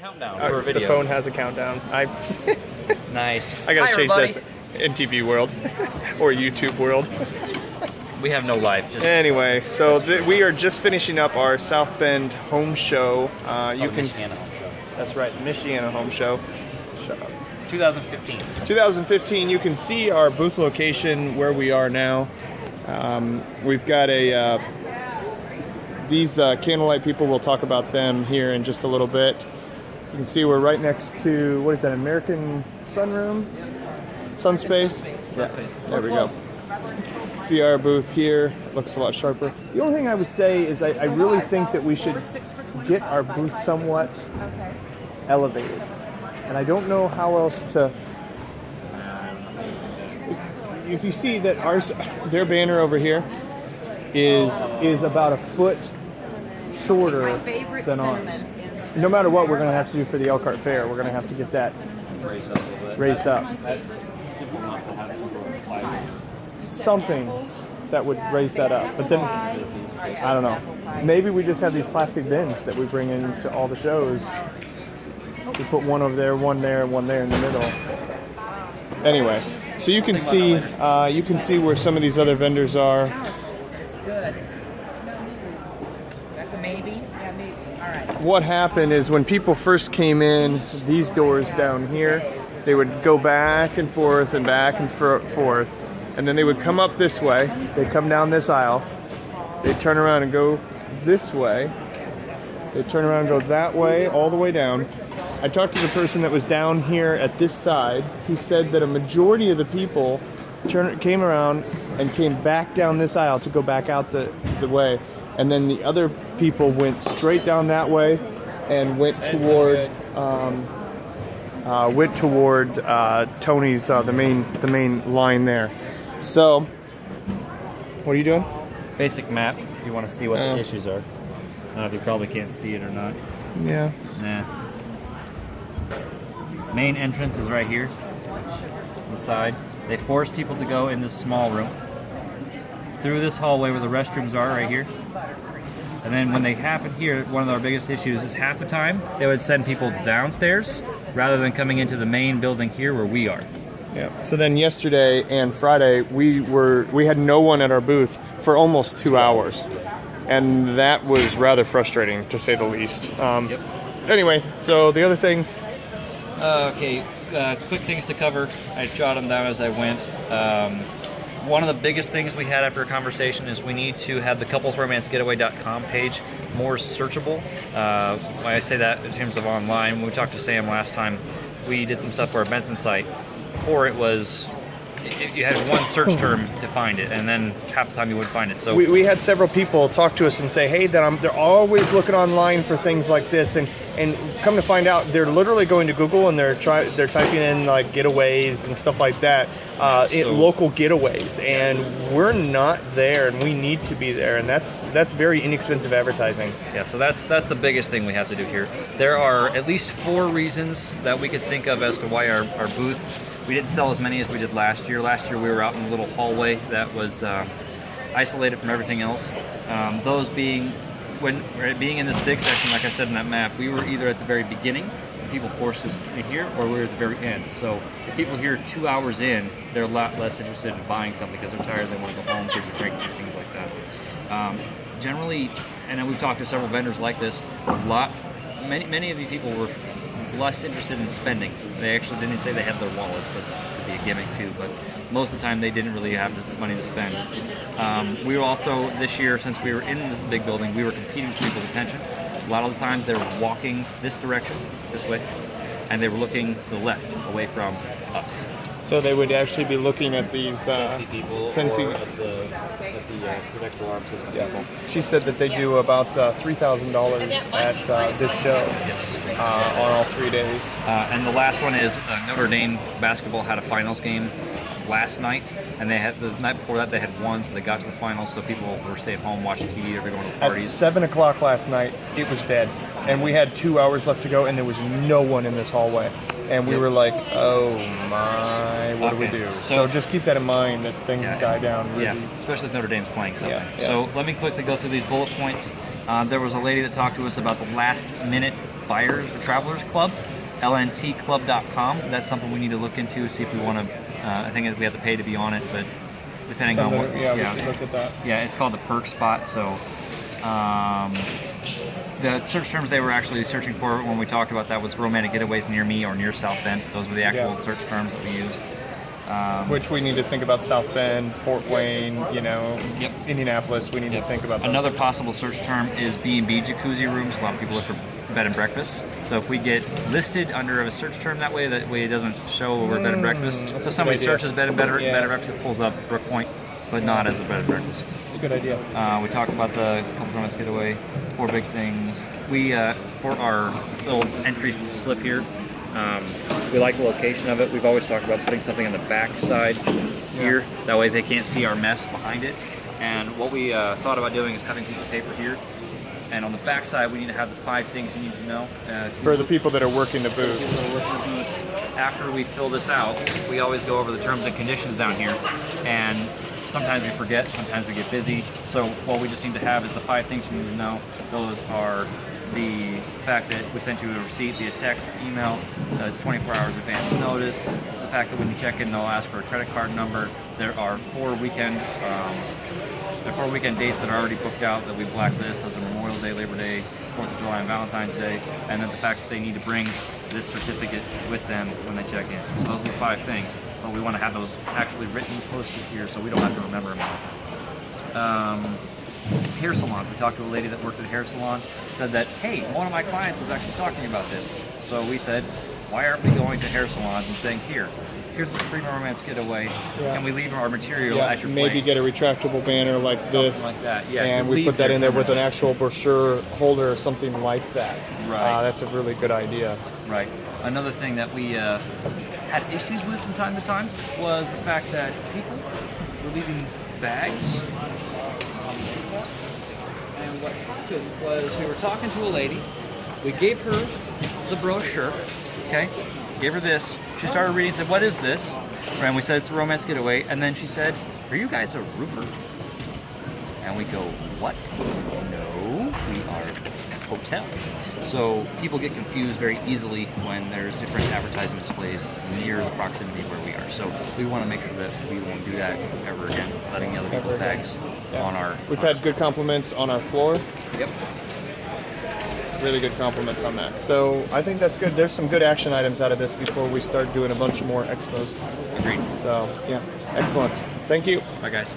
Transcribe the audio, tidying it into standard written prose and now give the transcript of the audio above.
countdown for a video. The phone has a countdown. Nice. I gotta Hi, change everybody. that to NTV world or YouTube world. We have no life. Just Anyway, so we are just finishing up our South Bend Home Show. You can. Michiana Home Show. That's right, Michiana Home Show. Shut up. 2015. 2015. You can see our booth location where we are now. We've got these candlelight people. We'll talk about them here in just a little bit. You can see we're right next to, what is that, American Sunroom? Sunspace? Yeah, there we go. See our booth here. Looks a lot sharper. The only thing I would say is I really think that we should get our booth somewhat elevated. And I don't know how else to... If you see that their banner over here is about a foot shorter than ours. No matter what we're going to have to do for the Elkhart Fair, we're going to have to get that raised up. Something that would raise that up. But then, I don't know. Maybe we just have these plastic bins that we bring into all the shows. We put one over there, one there, and one there in the middle. Anyway, so you can see where some of these other vendors are. Good. That's a maybe? Yeah, maybe. All right. What happened is when people first came in, these doors down here, they would go back and forth and back and forth, and then they would come up this way. They'd come down this aisle. They'd turn around and go this way. They'd turn around and go that way, all the way down. I talked to the person that was down here at this side. He said that a majority of the people came around and came back down this aisle to go back out the way. And then the other people went straight down that way and went toward Tony's, the main line there. So, what are you doing? basic map. If you want to see what the issues are. I don't know if you probably can't see it or not. Yeah. Nah. Main entrance is right here. Inside. They force people to go in this small room. Through this hallway where the restrooms are right here. And then when they happen here, one of our biggest issues is half the time they would send people downstairs rather than coming into the main building here where we are. Yeah. So then yesterday and Friday we had no one at our booth for almost 2 hours, and that was rather frustrating to say the least. Yep. Anyway, so the other things. Okay, quick things to cover. I jotted them down as I went. One of the biggest things we had after a conversation is we need to have the couplesromancegetaway.com page more searchable. Why I say that in terms of online, when we talked to Sam last time, we did some stuff for our Benson site. Before it was, you had one search term to find it, and then half the time you wouldn't find it. So we had several people talk to us and say, hey, they're always looking online for things like this, and come to find out, they're literally going to Google and they're typing in like getaways and stuff like that, local getaways, and we're not there, and we need to be there, and that's very inexpensive advertising. yeah, so that's the biggest thing we have to do here. There are at least 4 reasons that we could think of as to why our booth, we didn't sell as many as we did last year. Last year we were out in a little hallway that was isolated from everything else. Those being, being in this big section, like I said in that map, we were either at the very beginning, people forced us in here, or we were at the very end. So the people here 2 hours in, they're a lot less interested in buying something because they're tired, they want to go home, kids are drinking, things like that. Generally, and then we've talked to several vendors like this, many of you people were less interested in spending. They actually didn't say they had their wallets. That could be a gimmick too, but most of the time they didn't really have the money to spend. We were also, this year, since we were in the big building, we were competing for people's attention. A lot of the times they were walking this direction, this way, and they were looking to the left, away from us. So they would actually be looking at these Sensi people or at the protect alarm system people. She said that they do about $3,000 at this show. Yes. On all 3 days. And the last one is Notre Dame basketball had a finals game last night, and they had the night before that they had won, so they got to the finals. So people were staying home watching TV, or going to parties. At 7 o'clock last night, it was dead, and we had 2 hours left to go, and there was no one in this hallway. And we were like, oh my, what do we do? So just keep that in mind that things die down really. Yeah, especially if Notre Dame's playing something. Yeah. So let me quickly go through these bullet points. There was a lady that talked to us about the last minute Buyers Travelers Club, lntclub.com. That's something we need to look into, see if we want to. I think we have to pay to be on it, but depending on what. Yeah, we should look at that. Yeah, it's called the Perk Spot. So the search terms they were actually searching for when we talked about that was romantic getaways near me or near South Bend. Those were the actual search terms that we used. Which we need to think about South Bend, Fort Wayne, Indianapolis. We need to think about those. Another possible search term is B&B jacuzzi rooms. A lot of people look for bed and breakfast. So if we get listed under a search term that way it doesn't show we're bed and breakfast. So somebody searches bed and breakfast, it pulls up Brook Point, but not as a bed and breakfast. It's a good idea. We talked about the couple moments getaway, 4 big things. We for our little entry slip here. We like the location of it. We've always talked about putting something on the back side here. That way they can't see our mess behind it. And what we thought about doing is having a piece of paper here. And on the back side, we need to have the 5 things you need to know. For the people that are working the booth. People that are working the booth. After we fill this out, we always go over the terms and conditions down here. And sometimes we forget, sometimes we get busy. So what we just need to have is the 5 things you need to know. Those are the fact that we sent you a receipt via text or email, it's 24 hours advance notice, the fact that when you check in they'll ask for a credit card number, there are 4 weekend dates that are already booked out that we blacklist. Those are Memorial Day, Labor Day, 4th of July, and Valentine's Day, and then the fact that they need to bring this certificate with them when they check in. So those are the 5 things, but we want to have those actually written, posted here so we don't have to remember them all. Hair salons. We talked to a lady that worked at a hair salon, said that, hey, one of my clients was actually talking about this. So we said, why aren't we going to hair salons and saying, here's a free romance getaway, and we leave our material at your maybe place. Get a retractable banner like this. Something like that, yeah. And we put that in there with an actual brochure holder or something like that. Right. That's a really good idea. Right. Another thing that we had issues with from time to time was the fact that people were leaving bags. And what happened was we were talking to a lady. We gave her the brochure, okay? Gave her this. She started reading and said, what is this? And we said, it's a romance getaway. And then she said, are you guys a roofer? And we go, what? No, we are a hotel. So people get confused very easily when there's different advertising displays near the proximity where we are. So we want to make sure that we won't do that ever again, letting the other people's bags on our... We've had good compliments on our floor. Yep. Really good compliments on that. So I think that's good. There's some good action items out of this before we start doing a bunch more expos. Agreed. So, yeah, excellent. Thank you. Bye, guys.